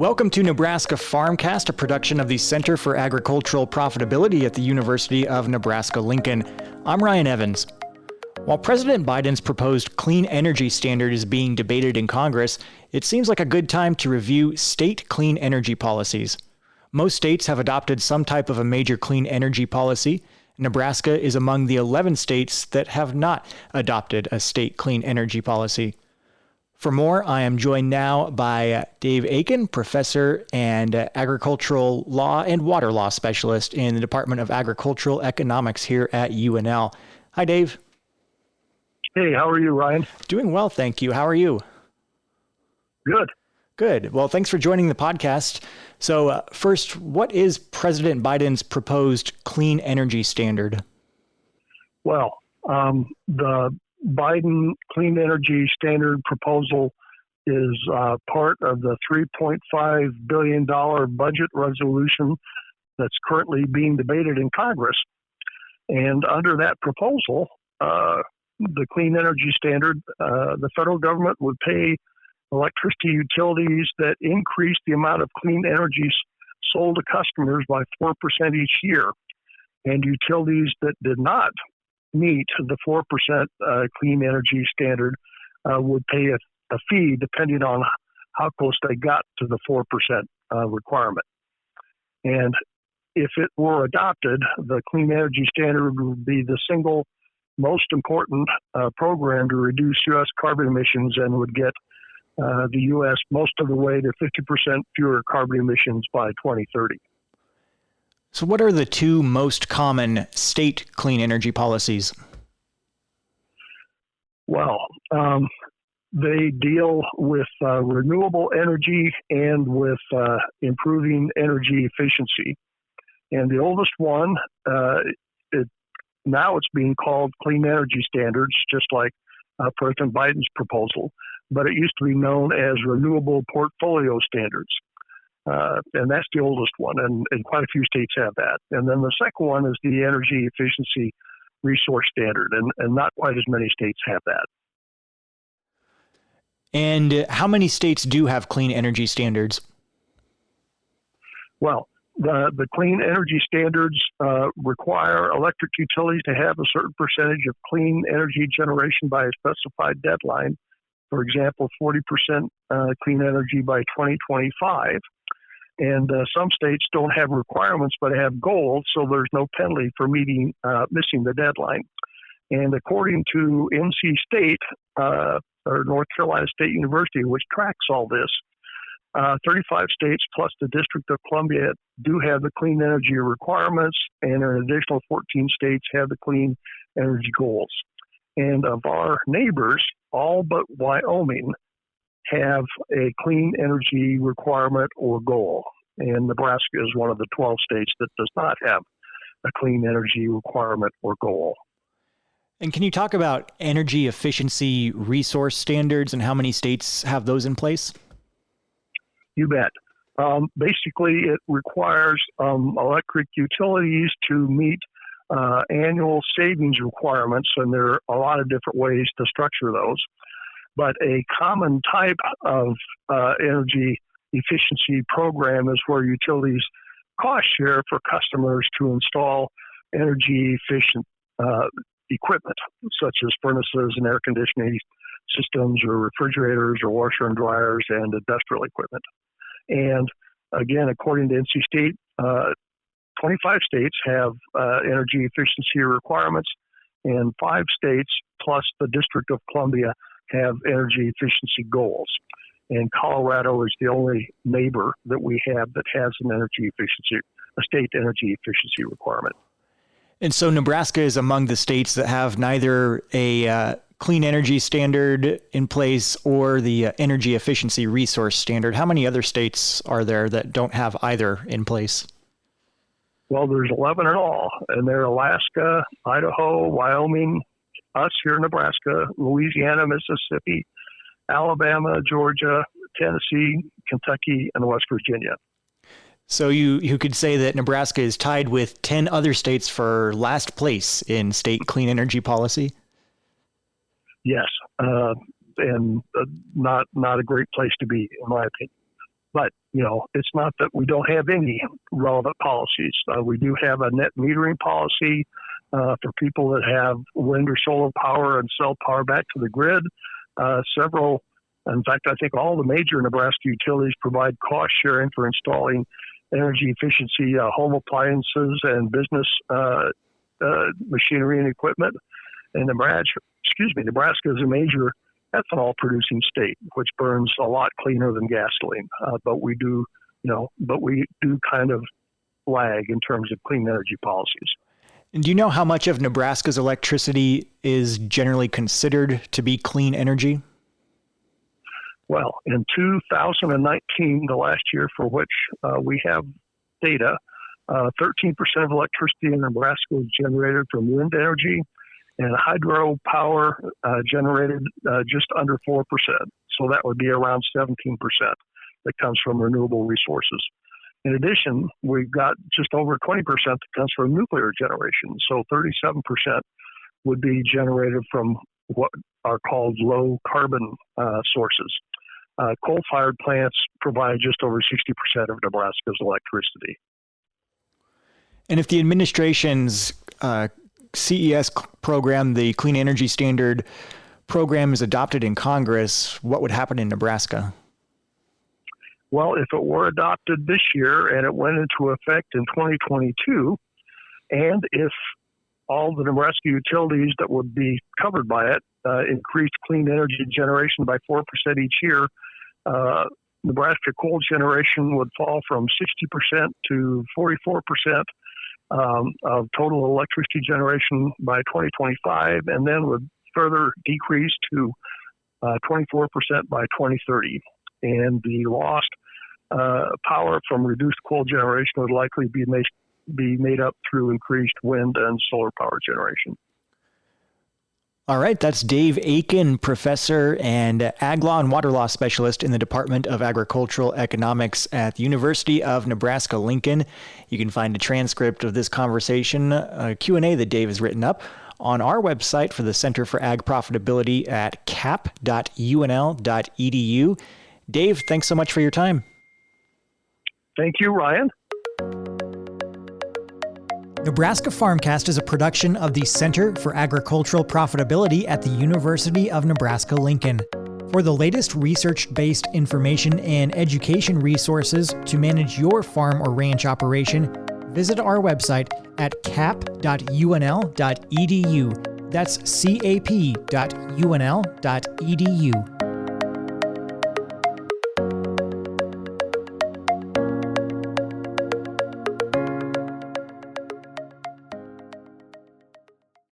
Welcome to Nebraska Farmcast, a production of the Center for Agricultural Profitability at the University of Nebraska-Lincoln. I'm Ryan Evans. While President Biden's proposed clean energy standard is being debated in Congress, it seems like a good time to review state clean energy policies. Most states have adopted some type of a major clean energy policy. Nebraska is among the 11 states that have not adopted a state clean energy policy. For more, I am joined now by Dave Aiken, professor and agricultural law and water law specialist in the Department of Agricultural Economics here at UNL. Hi, Dave. Hey, how are you, Ryan? Doing well, thank you. How are you? Good. Good. Well, thanks for joining the podcast. So first, what is President Biden's proposed clean energy standard? Well, the Biden Clean Energy Standard proposal is part of the $3.5 billion budget resolution that's currently being debated in Congress. And under that proposal, the Clean Energy Standard, the federal government would pay electricity utilities that increase the amount of clean energy sold to customers by 4% each year. And utilities that did not meet the 4% clean energy standard would pay a fee depending on how close they got to the 4% requirement. And if it were adopted, the clean energy standard would be the single most important program to reduce U.S. carbon emissions and would get the U.S. most of the way to 50% fewer carbon emissions by 2030. So what are the two most common state clean energy policies? Well, they deal with renewable energy and with improving energy efficiency. And the oldest one, now it's being called Clean Energy Standards, just like President Biden's proposal, but it used to be known as Renewable Portfolio Standards. And that's the oldest one, and quite a few states have that. And then the second one is the Energy Efficiency Resource Standard, and not quite as many states have that. And how many states do have clean energy standards? Well, the clean energy standards require electric utilities to have a certain percentage of clean energy generation by a specified deadline. For example, 40% clean energy by 2025. And some states don't have requirements but have goals, so there's no penalty for missing the deadline. And according to NC State, or North Carolina State University, which tracks all this, 35 states plus the District of Columbia do have the clean energy requirements, and an additional 14 states have the clean energy goals. And of our neighbors, all but Wyoming have a clean energy requirement or goal. And Nebraska is one of the 12 states that does not have a clean energy requirement or goal. And can you talk about energy efficiency resource standards and how many states have those in place? You bet. Basically, it requires electric utilities to meet annual savings requirements, and there are a lot of different ways to structure those. But a common type of energy efficiency program is where utilities cost share for customers to install energy efficient equipment, such as furnaces and air conditioning systems or refrigerators or washer and dryers and industrial equipment. And again, according to NC State, 25 states have energy efficiency requirements, and 5 states plus the District of Columbia have energy efficiency goals. And Colorado is the only neighbor that we have that has a state energy efficiency requirement. And so Nebraska is among the states that have neither a clean energy standard in place or the energy efficiency resource standard. How many other states are there that don't have either in place? Well, there's 11 in all, and they're Alaska, Idaho, Wyoming, us here in Nebraska, Louisiana, Mississippi, Alabama, Georgia, Tennessee, Kentucky, and West Virginia. So you could say that Nebraska is tied with 10 other states for last place in state clean energy policy? Yes, and not a great place to be, in my opinion. But, it's not that we don't have any relevant policies. We do have a net metering policy for people that have wind or solar power and sell power back to the grid. In fact, I think all the major Nebraska utilities provide cost sharing for installing energy efficiency home appliances and business machinery and equipment. And Nebraska is a major ethanol producing state, which burns a lot cleaner than gasoline. But we do kind of lag in terms of clean energy policies. And do you know how much of Nebraska's electricity is generally considered to be clean energy? Well, in 2019, the last year for which we have data, 13% of electricity in Nebraska was generated from wind energy, and hydropower generated just under 4%. So that would be around 17% that comes from renewable resources. In addition, we've got just over 20% that comes from nuclear generation. So 37% would be generated from what are called low carbon sources. Coal-fired plants provide just over 60% of Nebraska's electricity. And if the administration's CES program, the Clean Energy Standard program, is adopted in Congress, what would happen in Nebraska? Well, if it were adopted this year and it went into effect in 2022, and if all the Nebraska utilities that would be covered by it increased clean energy generation by 4% each year, Nebraska coal generation would fall from 60% to 44% of total electricity generation by 2025, and then would further decrease to 24% by 2030. And the lost power from reduced coal generation would likely be made up through increased wind and solar power generation. All right, that's Dave Aiken, professor and ag law and water law specialist in the Department of Agricultural Economics at the University of Nebraska-Lincoln. You can find a transcript of this conversation, a Q&A that Dave has written up, on our website for the Center for Ag Profitability at cap.unl.edu. Dave, thanks so much for your time. Thank you, Ryan. Nebraska Farmcast is a production of the Center for Agricultural Profitability at the University of Nebraska-Lincoln. For the latest research-based information and education resources to manage your farm or ranch operation, visit our website at cap.unl.edu. That's cap.unl.edu.